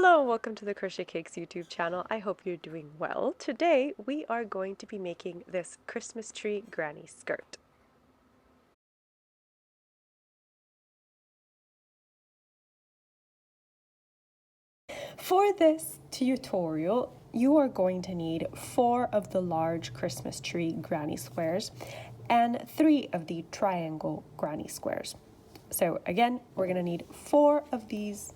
Hello and welcome to the Crochet Cakes YouTube channel. I hope you're doing well. Today we are going to be making this Christmas tree granny skirt. For this tutorial, you are going to need 4 of the large Christmas tree granny squares and 3 of the triangle granny squares. So again, we're going to need 4 of these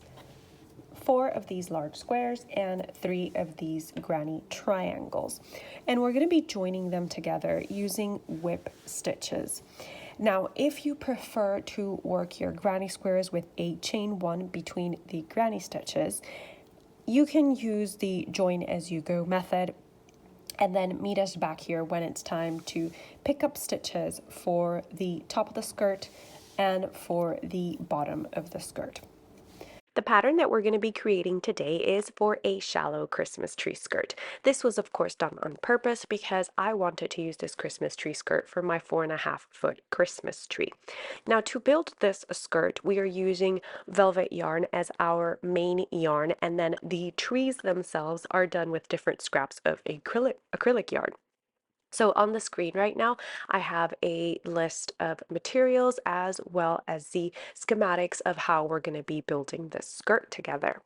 large squares and 3 of these granny triangles. And we're going to be joining them together using whip stitches. Now, if you prefer to work your granny squares with a chain 1 between the granny stitches, you can use the join as you go method and then meet us back here when it's time to pick up stitches for the top of the skirt and for the bottom of the skirt. The pattern that we're going to be creating today is for a shallow Christmas tree skirt. This was of course done on purpose because I wanted to use this Christmas tree skirt for my 4.5-foot Christmas tree. Now to build this skirt, we are using velvet yarn as our main yarn, and then the trees themselves are done with different scraps of acrylic yarn. So on the screen right now, I have a list of materials as well as the schematics of how we're going to be building this skirt together.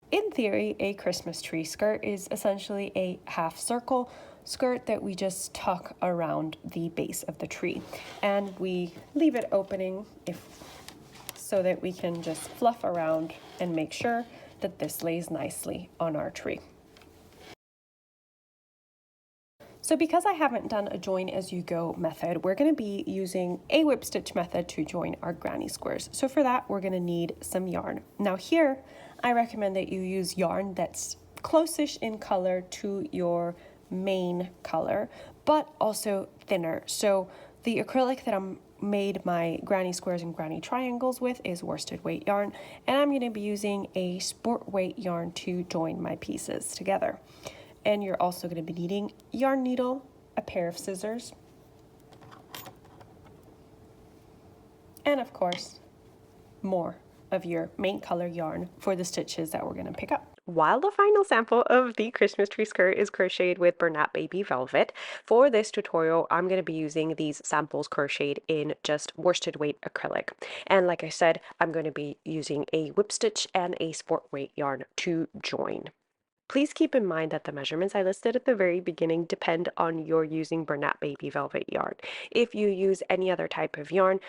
In theory, a Christmas tree skirt is essentially a half circle skirt that we just tuck around the base of the tree, and we leave it opening so that we can just fluff around and make sure that this lays nicely on our tree. So because I haven't done a join as you go method, we're going to be using a whip stitch method to join our granny squares. So for that, we're going to need some yarn. Now here, I recommend that you use yarn that's close-ish in color to your main color, but also thinner. So the acrylic that I'm made my granny squares and granny triangles with is worsted weight yarn, and I'm going to be using a sport weight yarn to join my pieces together. And you're also going to be needing yarn needle, a pair of scissors, and of course, more of your main color yarn for the stitches that we're going to pick up. While the final sample of the Christmas tree skirt is crocheted with Bernat Baby Velvet, for this tutorial, I'm going to be using these samples crocheted in just worsted weight acrylic. And like I said, I'm going to be using a whip stitch and a sport weight yarn to join. Please keep in mind that the measurements I listed at the very beginning depend on your using Bernat Baby Velvet yarn. If you use any other type of yarn,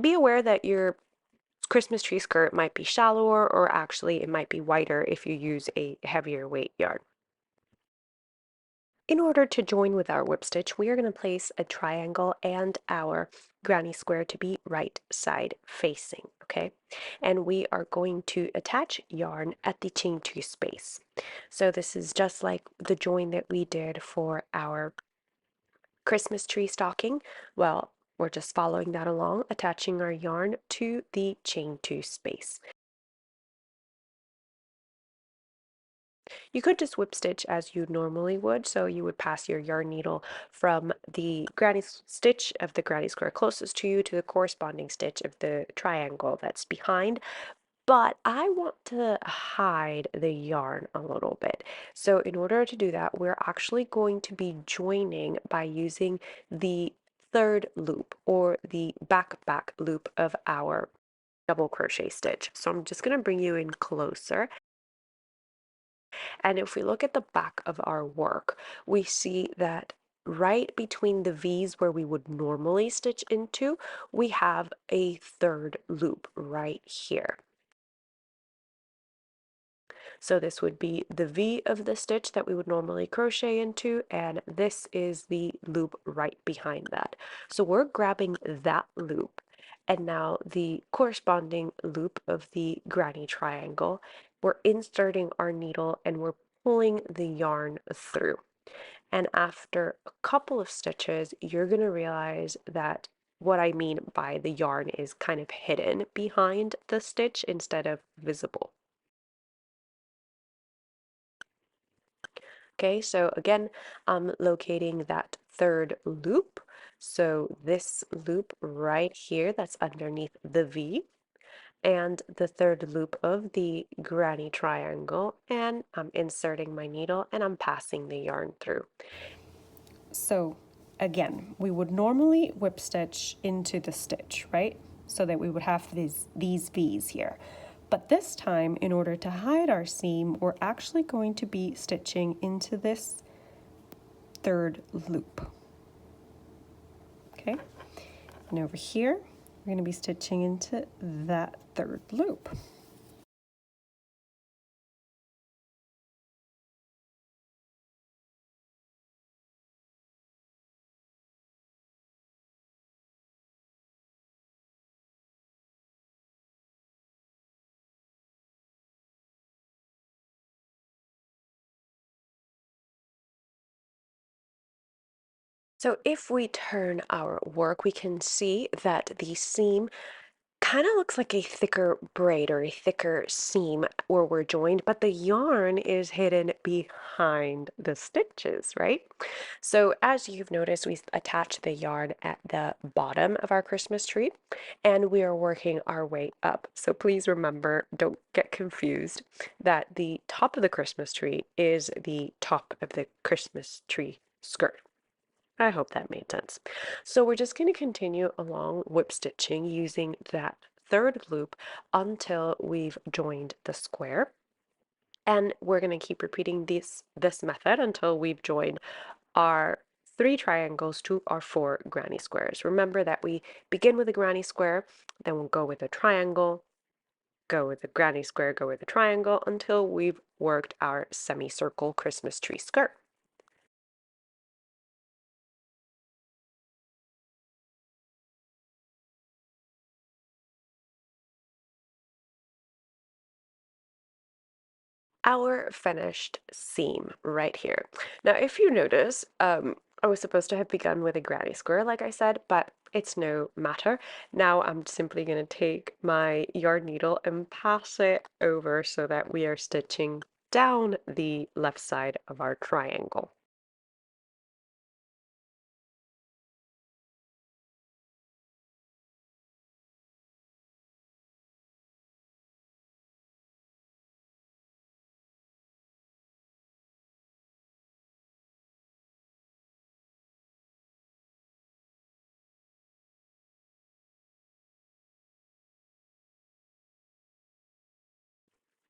be aware that your Christmas tree skirt might be shallower, or actually it might be wider if you use a heavier weight yarn. In order to join with our whip stitch, we are going to place a triangle and our granny square to be right side facing, okay? And we are going to attach yarn at the chain 2 space. So this is just like the join that we did for our Christmas tree stocking. Well, we're just following that along, attaching our yarn to the chain 2 space. You could just whip stitch as you normally would, so you would pass your yarn needle from the granny stitch of the granny square closest to you to the corresponding stitch of the triangle that's behind. But I want to hide the yarn a little bit. So in order to do that, we're actually going to be joining by using the third loop, or the back loop of our double crochet stitch. So I'm just going to bring you in closer. And if we look at the back of our work, we see that right between the V's where we would normally stitch into, we have a third loop right here. So this would be the V of the stitch that we would normally crochet into, and this is the loop right behind that. So we're grabbing that loop, and now the corresponding loop of the granny triangle, we're inserting our needle and we're pulling the yarn through. And after a couple of stitches, you're going to realize that what I mean by the yarn is kind of hidden behind the stitch instead of visible. Okay, so again, I'm locating that third loop. So this loop right here that's underneath the V. and the third loop of the granny triangle, and I'm inserting my needle and I'm passing the yarn through. So again, we would normally whip stitch into the stitch, right? So that we would have these V's here. But this time, in order to hide our seam, we're actually going to be stitching into this third loop. Okay, and over here, we're going to be stitching into that third loop. So if we turn our work, we can see that the seam kind of looks like a thicker braid or a thicker seam where we're joined, but the yarn is hidden behind the stitches, right? So as you've noticed, we attach the yarn at the bottom of our Christmas tree and we are working our way up. So please remember, don't get confused that the top of the Christmas tree is the top of the Christmas tree skirt. I hope that made sense. So we're just going to continue along whip stitching using that third loop until we've joined the square. And we're going to keep repeating this method until we've joined our 3 triangles to our 4 granny squares. Remember that we begin with a granny square, then we'll go with a triangle, go with a granny square, go with a triangle until we've worked our semicircle Christmas tree skirt. Our finished seam right here. Now, if you notice, I was supposed to have begun with a granny square, like I said, but it's no matter. Now I'm simply going to take my yarn needle and pass it over so that we are stitching down the left side of our triangle.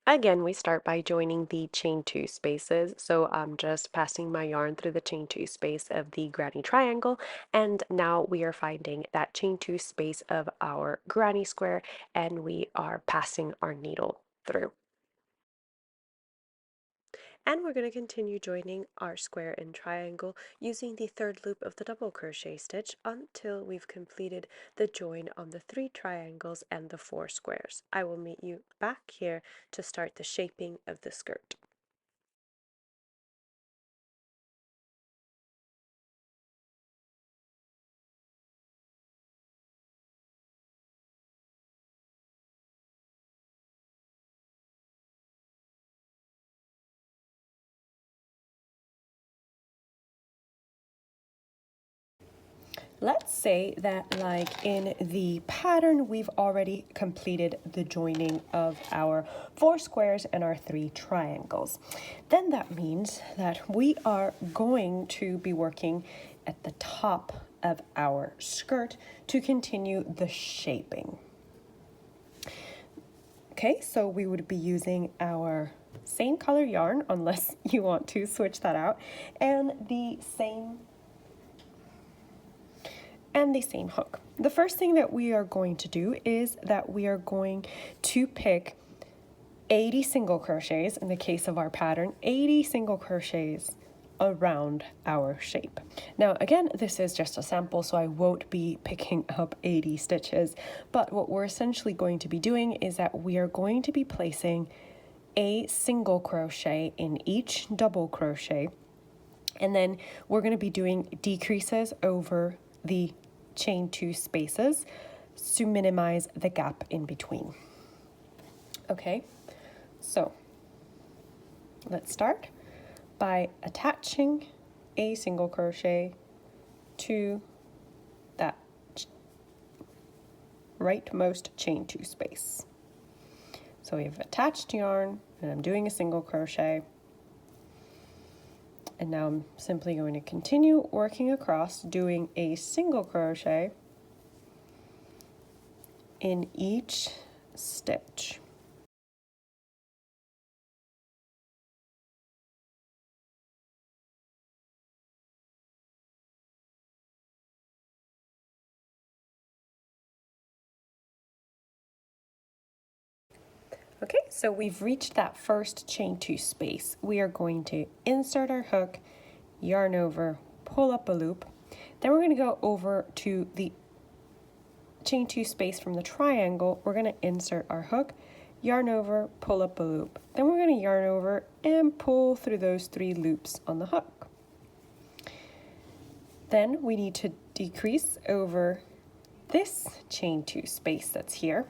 Again, we start by joining the chain 2 spaces. So I'm just passing my yarn through the chain 2 space of the granny triangle. And now we are finding that chain 2 space of our granny square and we are passing our needle through. And we're going to continue joining our square and triangle using the third loop of the double crochet stitch until we've completed the join on the 3 triangles and the 4 squares. I will meet you back here to start the shaping of the skirt. Let's say that like in the pattern, we've already completed the joining of our 4 squares and our 3 triangles. Then that means that we are going to be working at the top of our skirt to continue the shaping. Okay, so we would be using our same color yarn, unless you want to switch that out, and the same hook. The first thing that we are going to do is that we are going to pick 80 single crochets, in the case of our pattern, 80 single crochets around our shape. Now again, this is just a sample, so I won't be picking up 80 stitches, but what we're essentially going to be doing is that we are going to be placing a single crochet in each double crochet, and then we're going to be doing decreases over the chain 2 spaces to minimize the gap in between. Okay, so let's start by attaching a single crochet to that rightmost chain 2 space. So we have attached yarn, and I'm doing a single crochet. And now I'm simply going to continue working across, doing a single crochet in each stitch. Okay, so we've reached that first chain 2 space. We are going to insert our hook, yarn over, pull up a loop. Then we're going to go over to the chain 2 space from the triangle. We're going to insert our hook, yarn over, pull up a loop. Then we're going to yarn over and pull through those 3 loops on the hook. Then we need to decrease over this chain 2 space that's here.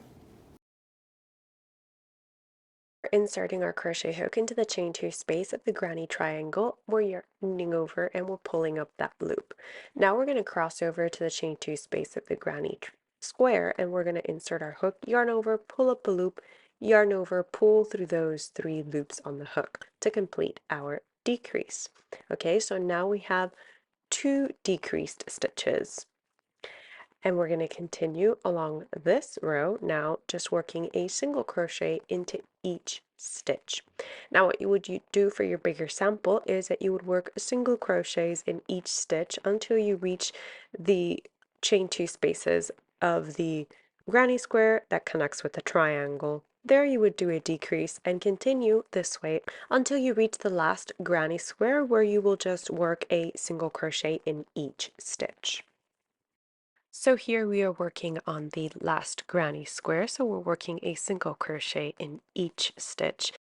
Inserting our crochet hook into the chain 2 space of the granny triangle, we're yarning over and we're pulling up that loop. Now we're going to cross over to the chain 2 space of the granny square, and we're going to insert our hook, yarn over, pull up a loop, yarn over, pull through those 3 loops on the hook to complete our decrease. Okay, so now we have 2 decreased stitches. And we're going to continue along this row now, just working a single crochet into each stitch. Now what you would do for your bigger sample is that you would work single crochets in each stitch until you reach the chain 2 spaces of the granny square that connects with the triangle. There you would do a decrease and continue this way until you reach the last granny square, where you will just work a single crochet in each stitch. So here we are working on the last granny square, so we're working a single crochet in each stitch.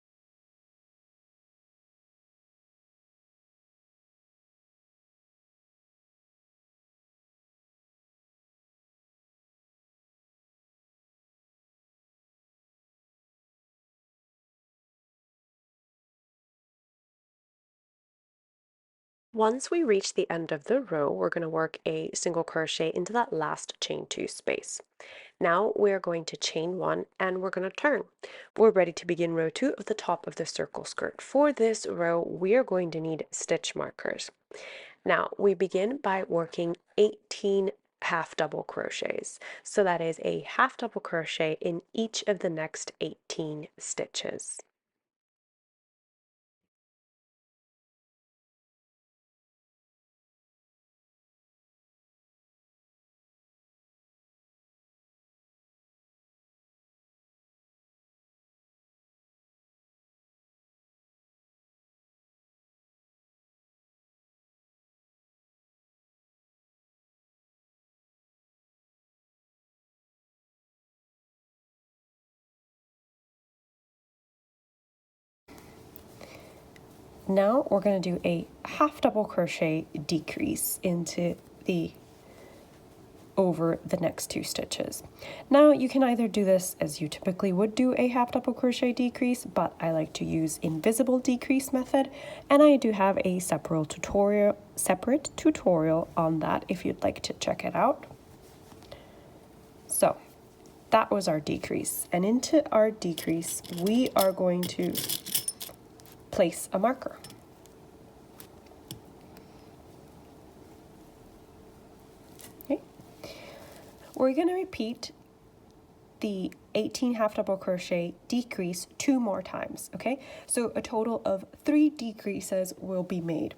Once we reach the end of the row, we're going to work a single crochet into that last chain 2 space. Now we're going to chain 1 and we're going to turn. We're ready to begin row 2 of the top of the circle skirt. For this row, we are going to need stitch markers. Now we begin by working 18 half double crochets. So that is a half double crochet in each of the next 18 stitches. Now we're going to do a half double crochet decrease into over the next 2 stitches. Now you can either do this as you typically would do a half double crochet decrease, but I like to use invisible decrease method, and I do have a separate tutorial on that if you'd like to check it out. So that was our decrease, and into our decrease we are going to place a marker. Okay. We're going to repeat the 18 half double crochet decrease 2 more times, okay? So a total of 3 decreases will be made.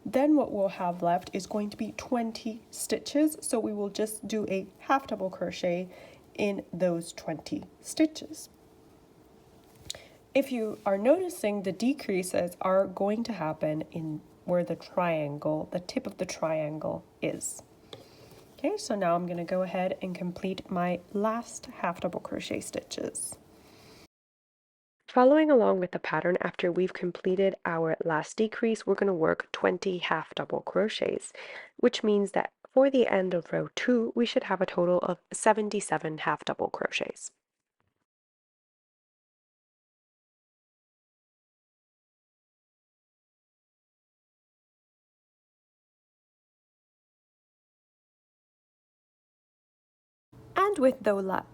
Then what we'll have left is going to be 20 stitches, so we will just do a half double crochet in those 20 stitches. If you are noticing, the decreases are going to happen in where the triangle, the tip of the triangle is. Okay, so now I'm going to go ahead and complete my last half double crochet stitches. Following along with the pattern, after we've completed our last decrease, we're going to work 20 half double crochets, which means that for the end of row 2, we should have a total of 77 half double crochets. And with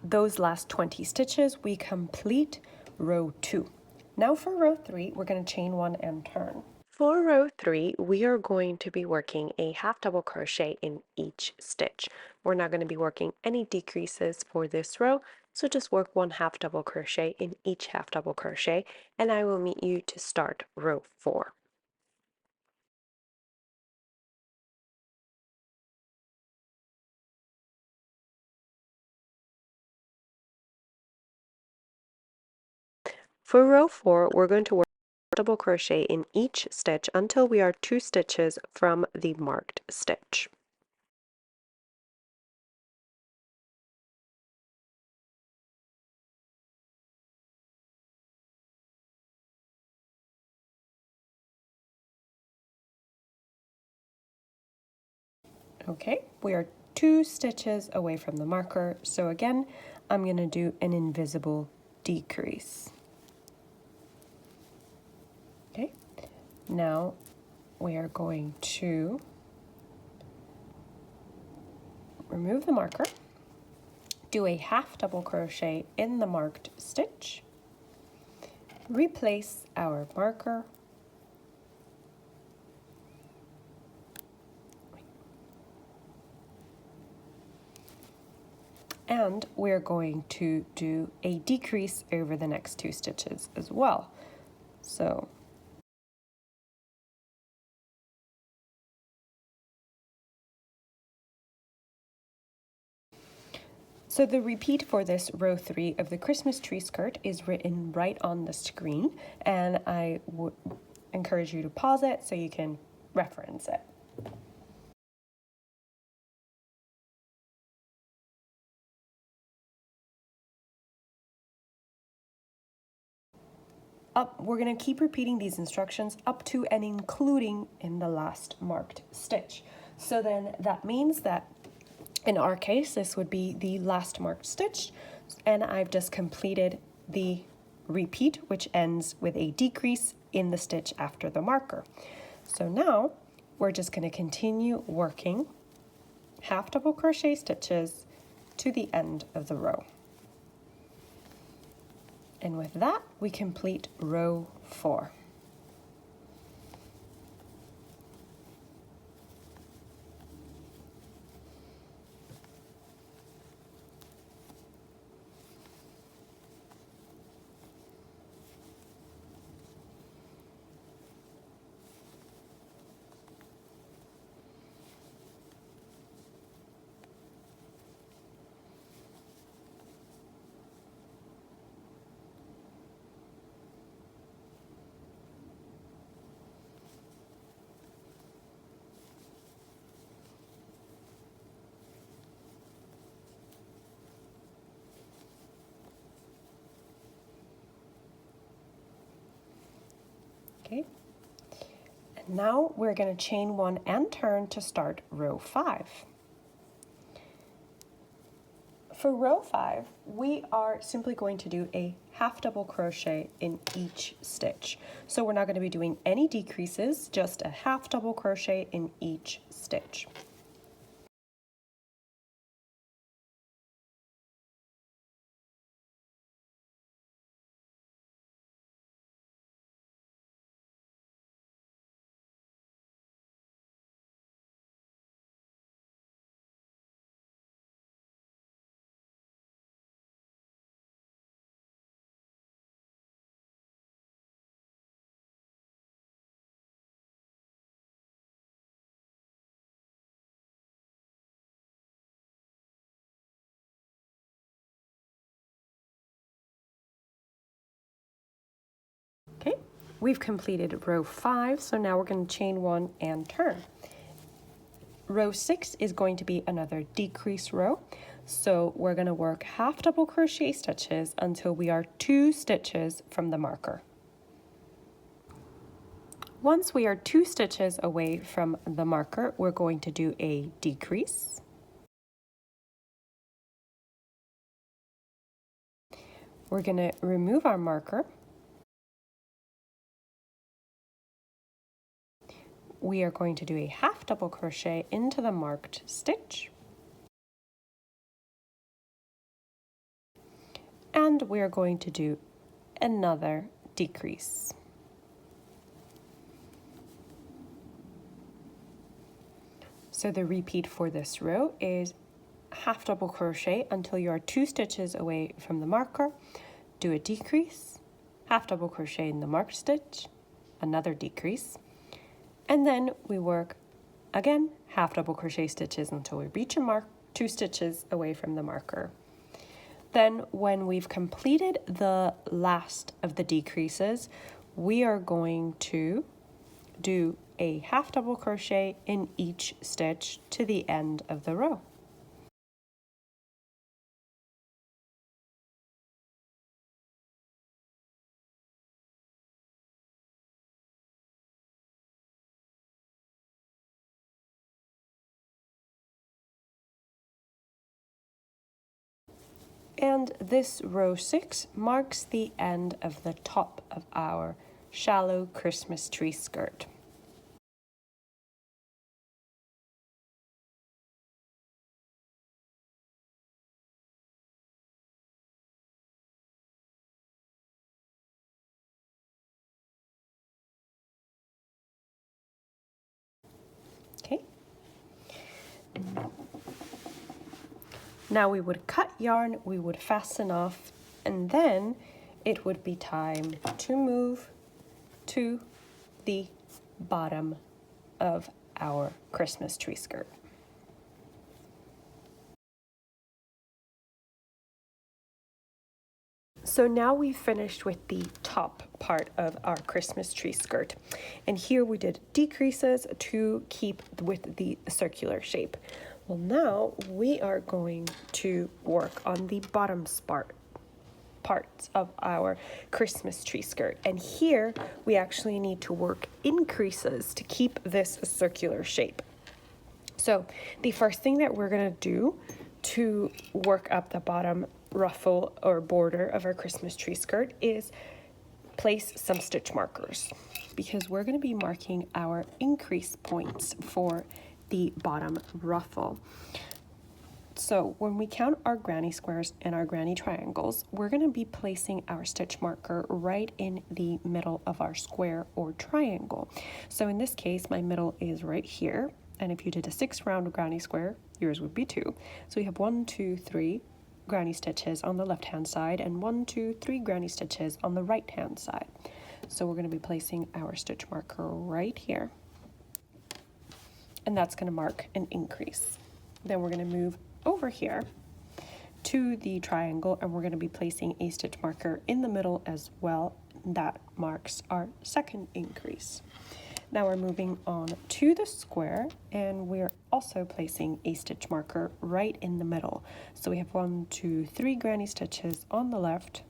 those last 20 stitches, we complete row 2. Now for row 3, we're going to chain 1 and turn. For row 3, we are going to be working a half double crochet in each stitch. We're not going to be working any decreases for this row, so just work 1 half double crochet in each half double crochet, and I will meet you to start row 4. For row 4, we're going to work double crochet in each stitch until we are 2 stitches from the marked stitch. Okay, we are 2 stitches away from the marker, so again, I'm going to do an invisible decrease. Okay, now we are going to remove the marker, do a half double crochet in the marked stitch, replace our marker, and we're going to do a decrease over the next 2 stitches as well. So the repeat for this row 3 of the Christmas tree skirt is written right on the screen, and I would encourage you to pause it so you can reference it. We're going to keep repeating these instructions up to and including in the last marked stitch. So then that means that in our case, this would be the last marked stitch, and I've just completed the repeat, which ends with a decrease in the stitch after the marker. So now we're just going to continue working half double crochet stitches to the end of the row. And with that, we complete row 4. Okay, and now we're going to chain 1 and turn to start row 5. For row 5, we are simply going to do a half double crochet in each stitch. So we're not going to be doing any decreases, just a half double crochet in each stitch. Okay, we've completed row 5, so now we're going to chain 1 and turn. Row 6 is going to be another decrease row, so we're going to work half double crochet stitches until we are 2 stitches from the marker. Once we are 2 stitches away from the marker, we're going to do a decrease. We're going to remove our marker. We are going to do a half double crochet into the marked stitch. And we are going to do another decrease. So the repeat for this row is half double crochet until you are 2 stitches away from the marker, do a decrease, half double crochet in the marked stitch, another decrease, and then we work again half double crochet stitches until we reach a mark 2 stitches away from the marker. Then when we've completed the last of the decreases, we are going to do a half double crochet in each stitch to the end of the row. And this row 6 marks the end of the top of our shallow Christmas tree skirt. Okay. Now we would cut yarn, we would fasten off, and then it would be time to move to the bottom of our Christmas tree skirt. So now we've finished with the top part of our Christmas tree skirt. And here we did decreases to keep with the circular shape. Well, now we are going to work on the bottom parts of our Christmas tree skirt. And here we actually need to work increases to keep this circular shape. So the first thing that we're going to do to work up the bottom ruffle or border of our Christmas tree skirt is place some stitch markers, because we're going to be marking our increase points for the bottom ruffle. So when we count our granny squares and our granny triangles, we're going to be placing our stitch marker right in the middle of our square or triangle. So in this case, my middle is right here. And if you did a 6 round granny square, yours would be 2. So we have 1, 2, 3 granny stitches on the left hand side and 1, 2, 3 granny stitches on the right hand side. So we're going to be placing our stitch marker right here. And that's going to mark an increase. Then we're going to move over here to the triangle and we're going to be placing a stitch marker in the middle as well. That marks our second increase. Now we're moving on to the square and we're also placing a stitch marker right in the middle. So we have 1, 2, 3 granny stitches on the left.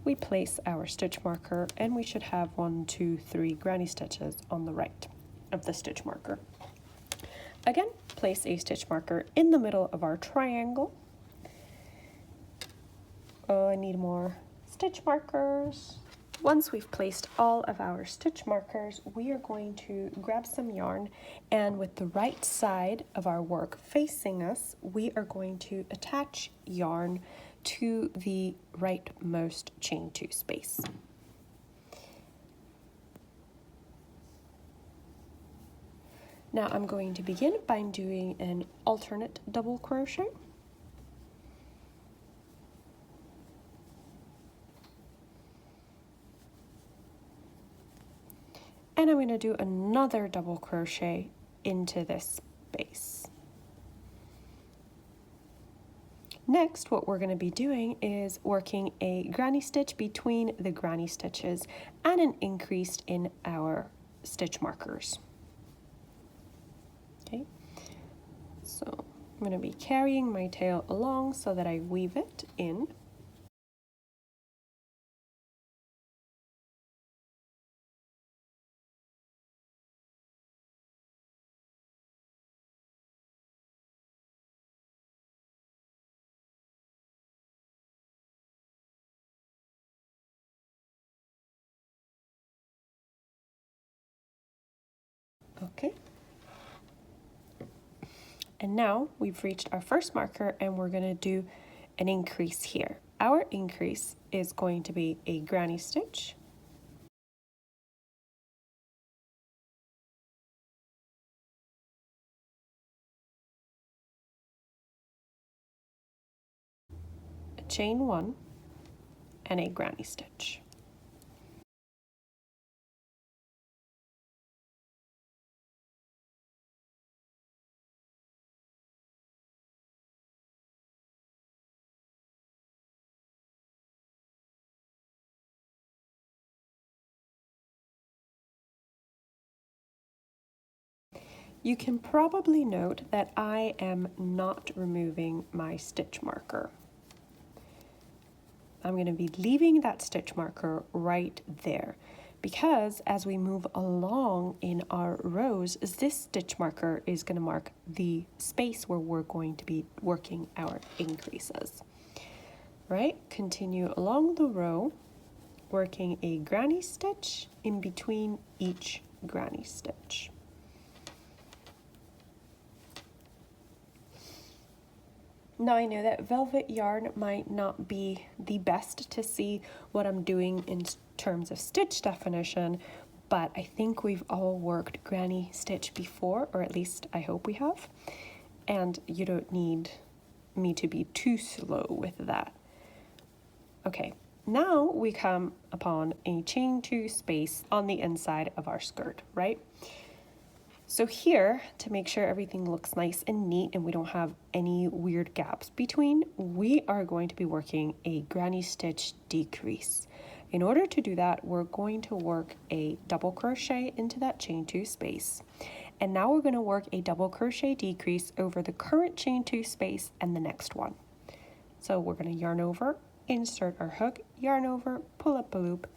We place our stitch marker and we should have 1, 2, 3 granny stitches on the right of the stitch marker. Again, place a stitch marker in the middle of our triangle. Oh, I need more stitch markers. Once we've placed all of our stitch markers, we are going to grab some yarn, and with the right side of our work facing us, we are going to attach yarn to the rightmost chain 2 space. Now I'm going to begin by doing an alternate double crochet. And I'm going to do another double crochet into this space. Next, what we're going to be doing is working a granny stitch between the granny stitches and an increase in our stitch markers. Okay, so I'm going to be carrying my tail along so that I weave it in. Okay. And now we've reached our first marker and we're going to do an increase here. our increase is going to be a granny stitch, a chain 1, and a granny stitch. You can probably note that I am not removing my stitch marker. I'm going to be leaving that stitch marker right there because as we move along in our rows, this stitch marker is going to mark the space where we're going to be working our increases. Right? Continue along the row, working a granny stitch in between each granny stitch. Now I know that velvet yarn might not be the best to see what I'm doing in terms of stitch definition, but I think we've all worked granny stitch before, or at least I hope we have, and you don't need me to be too slow with that. Okay, now we come upon a chain 2 space on the inside of our skirt, right? So here, to make sure everything looks nice and neat and we don't have any weird gaps between, we are going to be working a granny stitch decrease. In order to do that, we're going to work a double crochet into that chain 2 space. And now we're going to work a double crochet decrease over the current chain 2 space and the next one. So we're going to yarn over, insert our hook, yarn over, pull up a loop,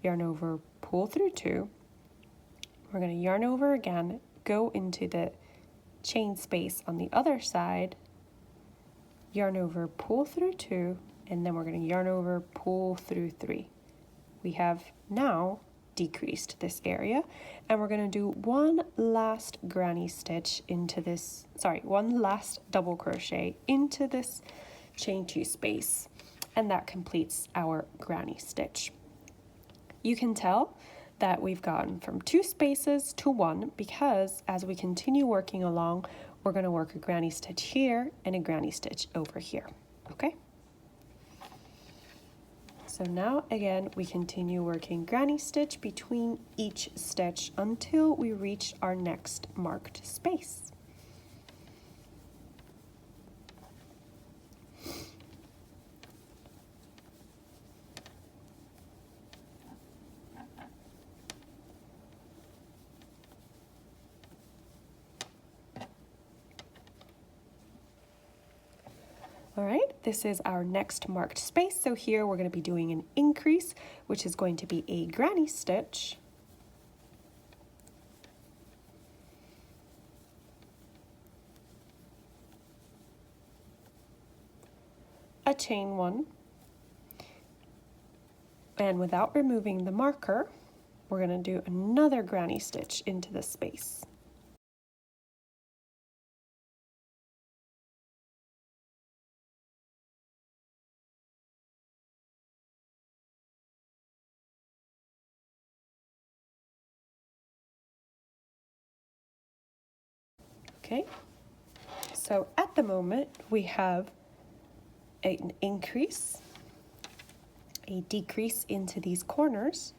yarn over, pull through 2. We're going to yarn over again, go into the chain space on the other side, yarn over, pull through 2, and then we're going to yarn over, pull through 3. We have now decreased this area, and we're going to do one last granny stitch into this, one last double crochet into this chain 2 space, and that completes our granny stitch. You can tell that we've gotten from 2 spaces to 1 because as we continue working along, we're going to work a granny stitch here and a granny stitch over here, okay? So now again, we continue working granny stitch between each stitch until we reach our next marked space. All right, this is our next marked space. So here we're going to be doing an increase, which is going to be a granny stitch, a chain 1, and without removing the marker, we're going to do another granny stitch into the space. Okay, so at the moment we have an increase, a decrease into these corners,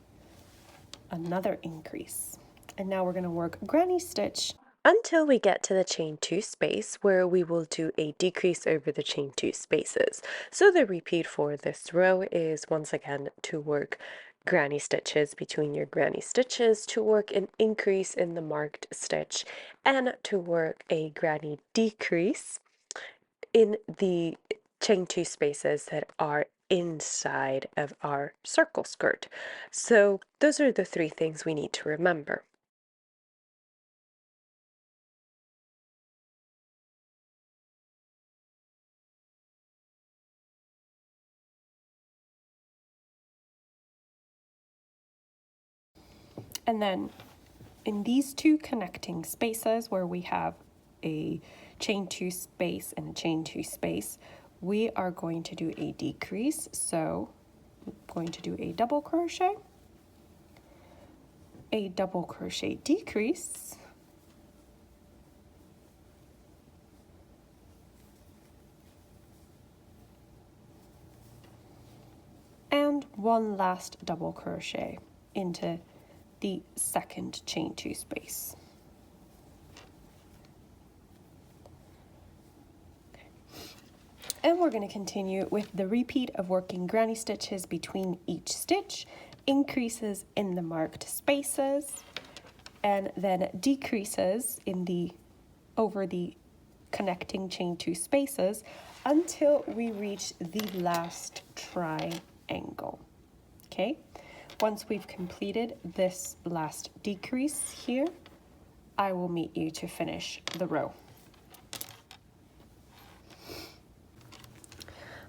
another increase, and now we're going to work granny stitch until we get to the chain 2 space where we will do a decrease over the chain 2 spaces. So the repeat for this row is once again to work granny stitches between your granny stitches, to work an increase in the marked stitch, and to work a granny decrease in the chain 2 spaces that are inside of our circle skirt. So those are the 3 things we need to remember. And then in these 2 connecting spaces where we have a chain 2 space and a chain 2 space, we are going to do a decrease. So I'm going to do a double crochet, a double crochet decrease, and one last double crochet into the second chain 2 space. And we're going to continue with the repeat of working granny stitches between each stitch, increases in the marked spaces, and then decreases in the over the connecting chain 2 spaces until we reach the last triangle. Okay, once we've completed this last decrease here, I will meet you to finish the row.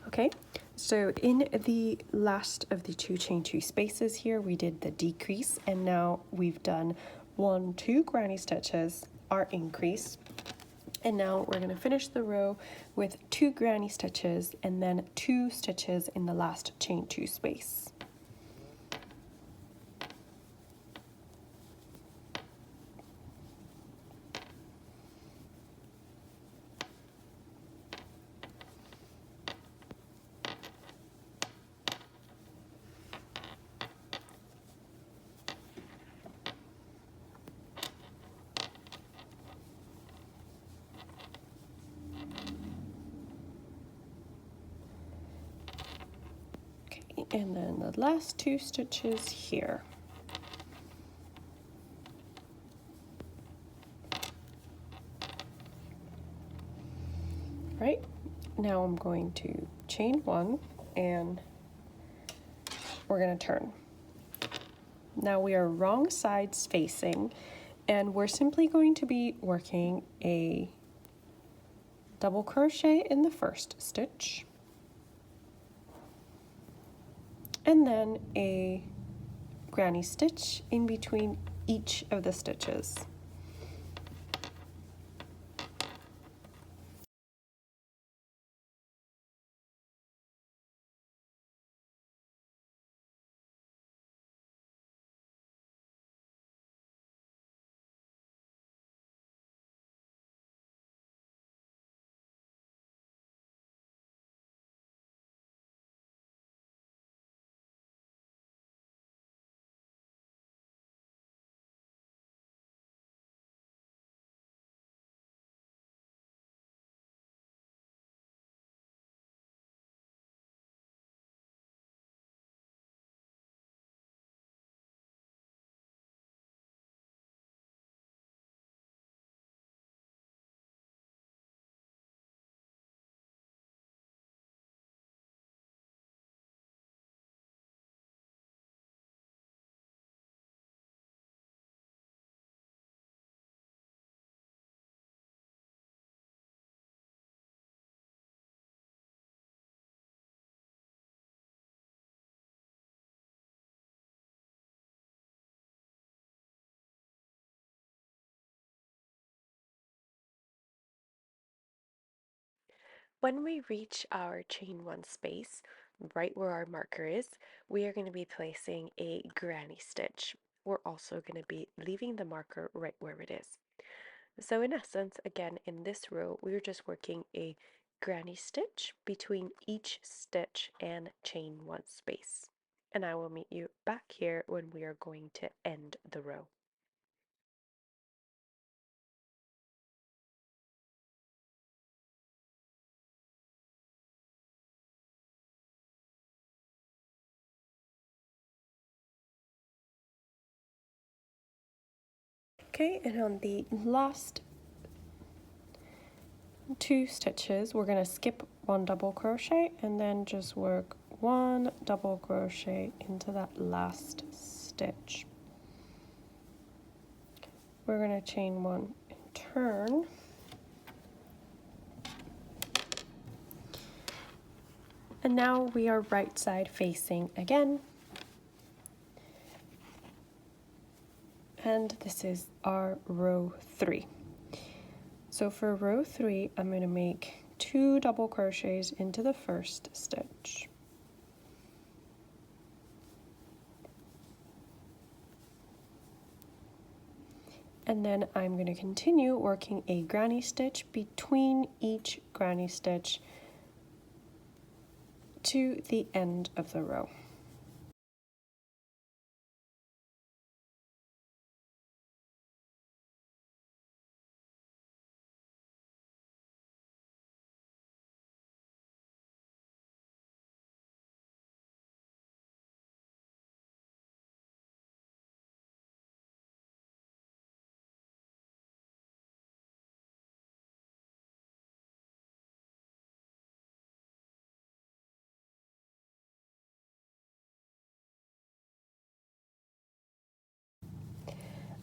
Okay, so in the last of the 2 chain 2 spaces here, we did the decrease, and now we've done 1, 2 granny stitches, our increase, and now we're going to finish the row with 2 granny stitches and then 2 stitches in the last chain 2 space. And then the last 2 stitches here. Right, now I'm going to chain 1 and we're going to turn. Now we are wrong sides facing, and we're simply going to be working a double crochet in the first stitch, and then a granny stitch in between each of the stitches. When we reach our chain 1 space, right where our marker is, we are going to be placing a granny stitch. We're also going to be leaving the marker right where it is. So in essence, again, in this row, we're just working a granny stitch between each stitch and chain 1 space. And I will meet you back here when we are going to end the row. Okay, and on the last 2 stitches, we're going to skip 1 double crochet and then just work 1 double crochet into that last stitch. We're going to chain 1 and turn. And now we are right side facing again. And this is our row 3. So for row 3, I'm going to make 2 double crochets into the first stitch. And then I'm going to continue working a granny stitch between each granny stitch to the end of the row.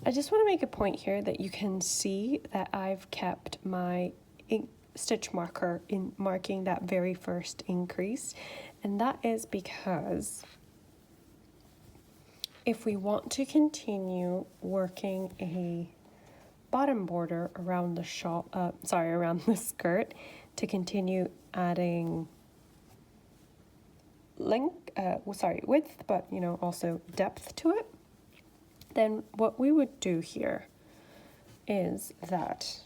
I just want to make a point here that you can see that I've kept my stitch marker in marking that very first increase, and that is because if we want to continue working a bottom border around the around the skirt to continue adding width, but also depth to it, then what we would do here is that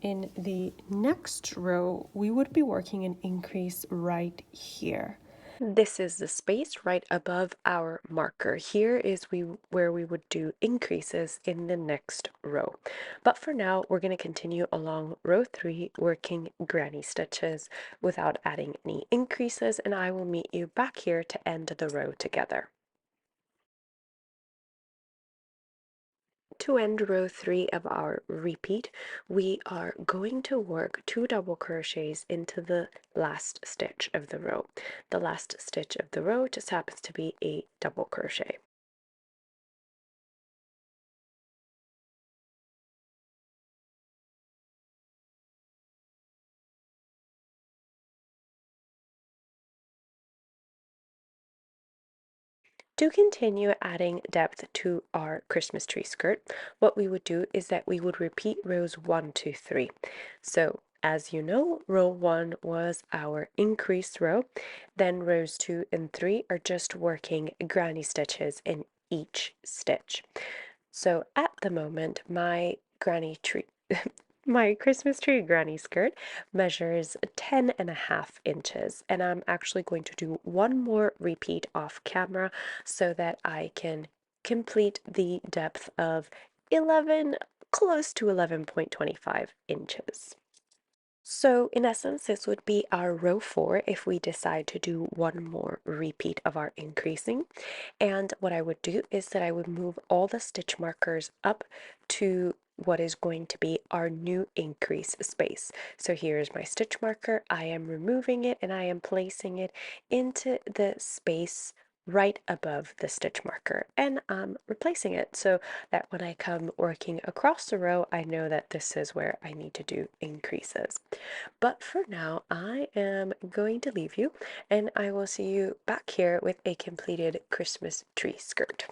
in the next row, we would be working an increase right here. This is the space right above our marker. Here is where we would do increases in the next row. But for now, we're going to continue along row 3, working granny stitches without adding any increases, and I will meet you back here to end the row together. To end row 3 of our repeat, we are going to work 2 double crochets into the last stitch of the row. The last stitch of the row just happens to be a double crochet. To continue adding depth to our Christmas tree skirt, what we would do is that we would repeat rows 1, 2, 3. So as you know, row 1 was our increased row, then rows 2 and 3 are just working granny stitches in each stitch. So at the moment, my granny tree my Christmas tree granny skirt measures 10.5 inches, and I'm actually going to do one more repeat off camera so that I can complete the depth of 11, close to 11.25 inches. So in essence, this would be our row 4 if we decide to do one more repeat of our increasing. And what I would do is that I would move all the stitch markers up to what is going to be our new increase space. So here's my stitch marker. I am removing it and I am placing it into the space right above the stitch marker, and I'm replacing it so that when I come working across the row, I know that this is where I need to do increases. But for now, I am going to leave you, and I will see you back here with a completed Christmas tree skirt.